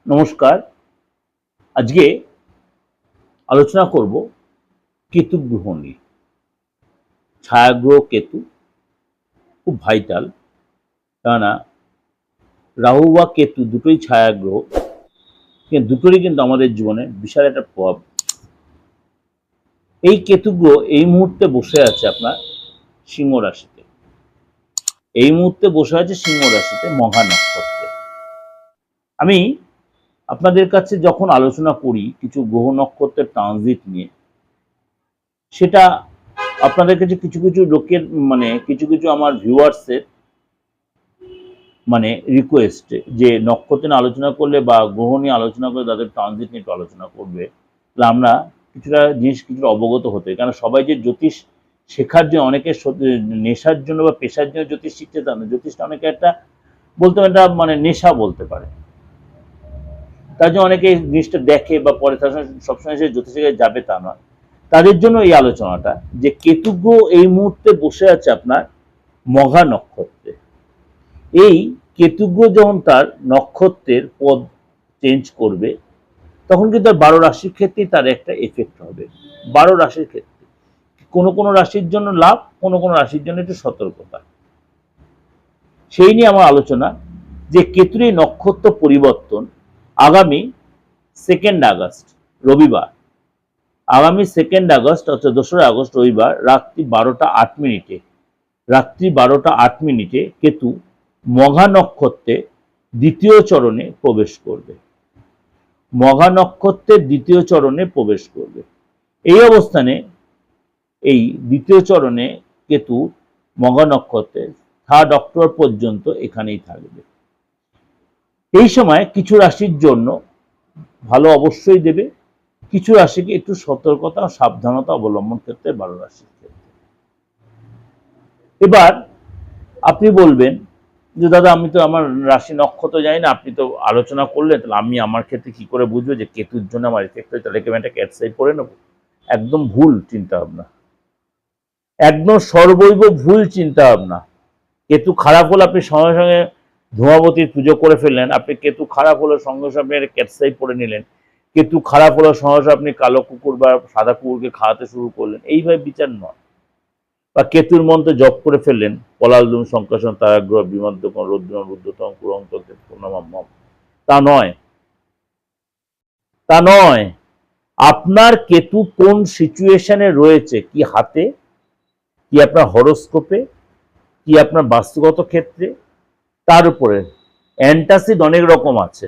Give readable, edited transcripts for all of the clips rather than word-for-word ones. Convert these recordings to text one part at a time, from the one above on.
নমস্কার। আজকে আলোচনা করব কেতু গ্রহ নিয়ে। ছায়াগ্রহ কেতু খুব ভাইটাল, কেননা রাহু বা কেতু দুটোই ছায়াগ্রহ, কিন্তু দুটোরই কিন্তু আমাদের জীবনে বিশাল একটা প্রভাব। এই কেতু গ্রহ এই মুহূর্তে বসে আছে আপনার সিংহ রাশিতে, এই মুহূর্তে বসে আছে সিংহ রাশিতে মঘা নক্ষত্রে। আমি আপনাদের কাছে যখন আলোচনা করি কিছু গ্রহ নক্ষত্রের ট্রানজিট নিয়ে, সেটা আপনাদের কাছে কিছু কিছু লোকের কিছু কিছু আমার ভিউয়ার্সের রিকোয়েস্ট যে নক্ষত্র নিয়ে আলোচনা করলে বা গ্রহ নিয়ে আলোচনা করলে তাদের ট্রানজিট নিয়ে একটু আলোচনা করবে, তাহলে আমরা কিছুটা অবগত হতে। কারণ সবাই যে জ্যোতিষ শেখার জন্য, অনেকে নেশার জন্য বা পেশার জন্য জ্যোতিষ শিখতে চান না। জ্যোতিষটা অনেকে একটা বলতে একটা নেশা বলতে পারে, তার জন্য অনেকে জিনিসটা দেখে বা পরে তার সবসময় সে জ্যোতিষে যাবে তা নয়। তাদের জন্য এই আলোচনাটা যে কেতু গ্রহ এই মুহূর্তে বসে আছে আপনার মঘা নক্ষত্রে। এই কেতু গ্রহ যখন তার নক্ষত্রের পদ চেঞ্জ করবে, তখন কিন্তু তার 12 রাশির ক্ষেত্রেই তার একটা এফেক্ট হবে। 12 রাশির ক্ষেত্রে কোনো কোনো রাশির জন্য লাভ, কোনো কোনো রাশির জন্য একটু সতর্কতা। সেই নিয়ে আমার আলোচনা যে কেতুর এই নক্ষত্র পরিবর্তন আগামী 2 আগস্ট রবিবার, আগামী 2 আগস্ট অর্থাৎ 2রা আগস্ট রবিবার রাত্রি 12টা 8 মিনিটে কেতু মঘা নক্ষত্রে দ্বিতীয় চরণে প্রবেশ করবে। মঘা নক্ষত্রের দ্বিতীয় চরণে প্রবেশ করবে। এই অবস্থানে এই দ্বিতীয় চরণে কেতু মঘা নক্ষত্রে 3 অক্টোবর পর্যন্ত এখানেই থাকবে। এই সময় কিছু রাশির জন্য ভালো অবশ্যই দেবে, কিছু রাশিকে একটু সতর্কতা ও সাবধানতা অবলম্বন ক্ষেত্রে 12 রাশির ক্ষেত্রে। এবার আপনি বলবেন যে দাদা আমি তো আমার রাশি নক্ষত্র জানি না, আপনি তো আলোচনা করলেন, তাহলে আমি আমার ক্ষেত্রে কি করে বুঝবো যে কেতুর জন্য আমার এফেক্ট হয়, তাহলে কি আমি একটা ক্যাটসাই পড়ে নেবো? একদম ভুল চিন্তা ভাবনা, একদম সর্বৈব ভুল চিন্তা ভাবনা। কেতু খারাপ হলে আপনি সঙ্গে সঙ্গে ধূমাবতীর পুজো করে ফেললেন, আপনি কেতু খারাপ হলে সঙ্গে সঙ্গে আপনি একটা ক্যাটসাই পড়ে নিলেন, কেতু খারাপ হলে সঙ্গে সঙ্গে আপনি কালো কুকুর বা সাদা কুকুরকে খাওয়াতে শুরু করলেন, এইভাবে বিচার নয়। বা কেতুর মন্ত্রে জপ করে ফেললেন পলালদুম সংকাশন তারাগ্রহ বিমধ্যকম রুদ্রম রুদ্রতম পুরন্ত পূর্ণমাম, তা নয়, তা নয়। আপনার কেতু কোন সিচুয়েশনে রয়েছে, কি হাতে, কি আপনার হরোস্কোপে, কি আপনার বাস্তুগত ক্ষেত্রে, তার উপরে অ্যান্টাসিড অনেক রকম আছে।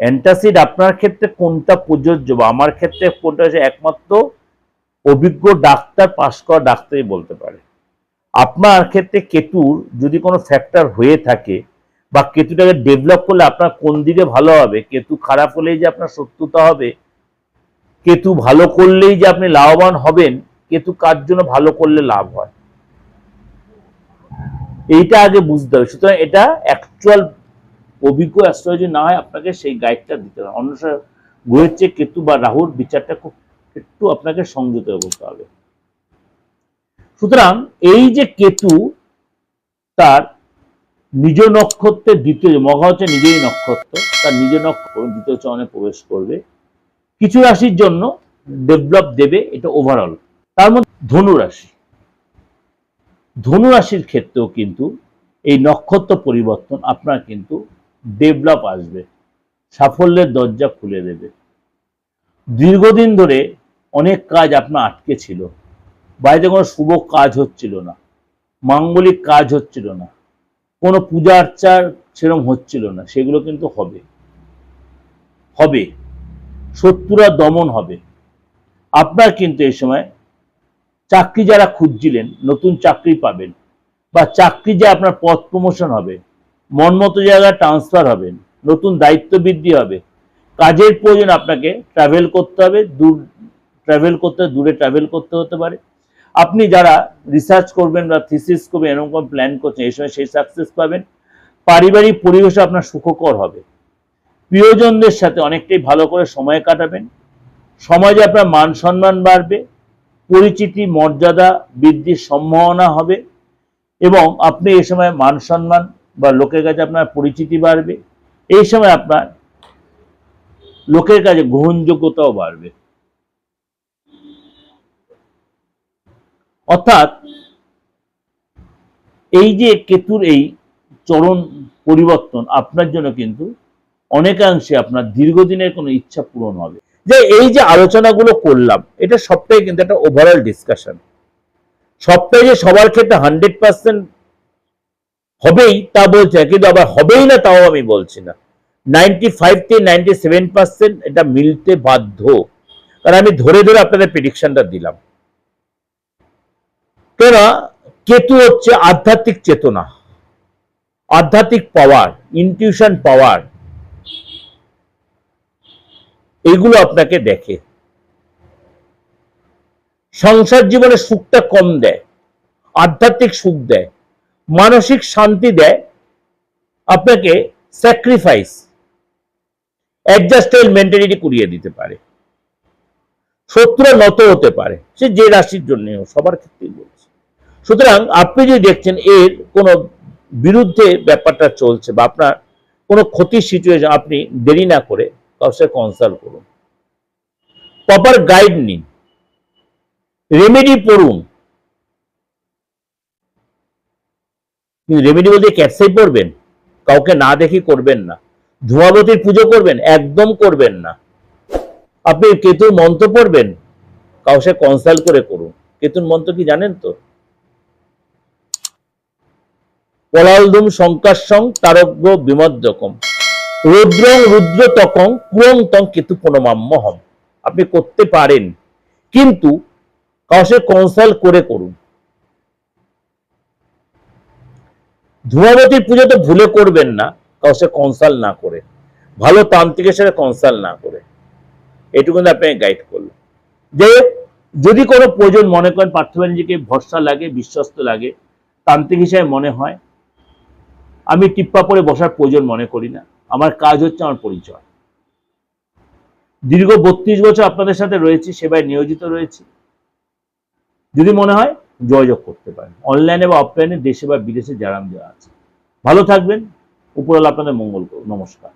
অ্যান্টাসিড আপনার ক্ষেত্রে কোনটা প্রযোজ্য বা আমার ক্ষেত্রে কোনটা আছে, একমাত্র অভিজ্ঞ ডাক্তার, পাশ করা ডাক্তারই বলতে পারে। আপনার ক্ষেত্রে কেতুর যদি কোনো ফ্যাক্টর হয়ে থাকে বা কেতুটাকে ডেভেলপ করলে আপনার কোন দিকে ভালো হবে, কেতু খারাপ হলেই যে আপনার শত্রুতা হবে, কেতু ভালো করলেই যে আপনি লাভবান হবেন, কেতু কার জন্য ভালো করলে লাভ হয়, এইটা আগে বুঝতে হবে। সুতরাং এটা অ্যাকচুয়াল অভিজ্ঞ অ্যাস্ট্রোলজি না হয় আপনাকে সেই গাইডটা দিতে হবে। অন্যথা গ্রহের চেয়ে কেতু বা রাহুর বিচারটা খুব একটু আপনাকে সংযত করতে হবে। সুতরাং এই যে কেতু তার নিজ নক্ষত্রের দ্বিতীয়, মঘা হচ্ছে নিজেই নক্ষত্র, তার নিজ নক্ষত্র দ্বিতীয় চরণে প্রবেশ করবে, কিছু রাশির জন্য ডেভেলপ দেবে, এটা ওভারঅল। তার মধ্যে ধনু রাশি, ধনু রাশির ক্ষেত্রেও কিন্তু এই নক্ষত্র পরিবর্তন আপনার কিন্তু ডেভেলপ আসবে, সাফল্যের দরজা খুলে দেবে। দীর্ঘদিন ধরে অনেক কাজ আপনার আটকে ছিল, বাড়িতে কোনো শুভ কাজ হচ্ছিল না, মাঙ্গলিক কাজ হচ্ছিল না, কোনো পূজা আর্চার সেরকম হচ্ছিল না, সেগুলো কিন্তু হবে, হবে। শত্রুরা দমন হবে। আপনার কিন্তু এই সময় চাকরি যারা খুঁজছিলেন নতুন চাকরি পাবেন, বা চাকরি যে আপনার পদ প্রমোশন হবে, মন মতো জায়গায় ট্রান্সফার হবেন, নতুন দায়িত্ব বৃদ্ধি হবে। কাজের প্রয়োজন আপনাকে ট্রাভেল করতে হবে, দূরে ট্রাভেল করতে হতে পারে। আপনি যারা রিসার্চ করবেন বা থিসিস করবেন এরকম প্ল্যান করছেন, এই সময় সেই সাকসেস পাবেন। পারিবারিক পরিবেশ আপনার সুখকর হবে, প্রিয়জনদের সাথে অনেকটাই ভালো করে সময় কাটাবেন, সমাজে আপনার মান সম্মান বাড়বে, পরিচিতি মর্যাদা বৃদ্ধির সম্ভাবনা হবে, এবং আপনি এই সময় মান সম্মান বা লোকের কাছে আপনার পরিচিতি বাড়বে, এই সময় আপনার লোকের কাছে গ্রহণযোগ্যতাও বাড়বে। অর্থাৎ এই যে কেতুর এই চরণ পরিবর্তন আপনার জন্য কিন্তু অনেকাংশে আপনার দীর্ঘদিনের কোনো ইচ্ছা পূরণ হবে। যে এই যে আলোচনাগুলো করলাম, এটা সবটাই কিন্তু একটা ওভারঅল ডিসকাশন। সবটাই যে সবার ক্ষেত্রে 100% হবেই তা বলছে না, কিন্তু আবার হবেই না তাও আমি বলছি না। 95 থেকে 97% এটা মিলতে বাধ্য, কারণ আমি ধরে ধরে আপনাদের প্রেডিকশনটা দিলাম। কেন? কেতু হচ্ছে আধ্যাত্মিক চেতনা, আধ্যাত্মিক পাওয়ার, ইনটিউশন পাওয়ার, এগুলো আপনাকে দেখে। সংসার জীবনে সুখটা কম দেয়, আধ্যাত্মিক সুখ দেয়, মানসিক শান্তি দেয়, আপনাকে স্যাক্রিফাইস, অ্যাডজাস্টেবল মেন্টালিটি করিয়ে দিতে পারে, শত্রু নত হতে পারে, সে যে রাশির জন্য সবার ক্ষেত্রেই বলছে। সুতরাং আপনি যদি দেখছেন এর কোনো বিরুদ্ধে ব্যাপারটা চলছে বা আপনার কোনো ক্ষতির সিচুয়েশন, আপনি দেরি না করে কারোর সাথে কনসাল্ট করুন, প্রপার গাইড নিন, রেমেডি পড়ুন। কিন্তু রেমেডি বলতে ক্যাপসাই পড়বেন, কাউকে না দেখি করবেন না। ধূমাবতীর পুজো করবেন, একদম করবেন না। আপনি কেতুর মন্ত্র পড়বেন, কারোর সাথে কনসাল্ট করে করুন। কেতুর মন্ত্র কি জানেন তো? পলালদুম শঙ্কাশং তারজ্ঞ বিমদ্যকম রুদ্রং রুদ্রতকং কুয়ং তং কেতু প্রণমাম্যহম। আপনি করতে পারেন, কিন্তু কারোর সাথে কনসাল্ট করে করুন। ধূমাবতীর পুজো তো ভুলে করবেন না কারোর সাথে কনসাল্ট না করে, ভালো তান্ত্রিকের সাথে কনসাল্ট না করে। এটুকু আপনাকে গাইড করলো। যে যদি কোনো প্রয়োজন মনে করেন, পার্থ ব্যানার্জিকে ভরসা লাগে, বিশ্বস্ত লাগে, তান্ত্রিক হিসেবে মনে হয়, আমি টিপ্পা পরে বসার প্রয়োজন মনে করি না। আমার কাজ হচ্ছে আমার পরিচয়। দীর্ঘ 32 বছর আপনাদের সাথে রয়েছি, সেবায় নিয়োজিত রয়েছি। যদি মনে হয় যোগাযোগ করতে পারেন, অনলাইনে বা অফলাইনে, দেশে বা বিদেশে যারা আছে। ভালো থাকবেন, উপরওয়ালা আপনাদের মঙ্গল করুন। নমস্কার।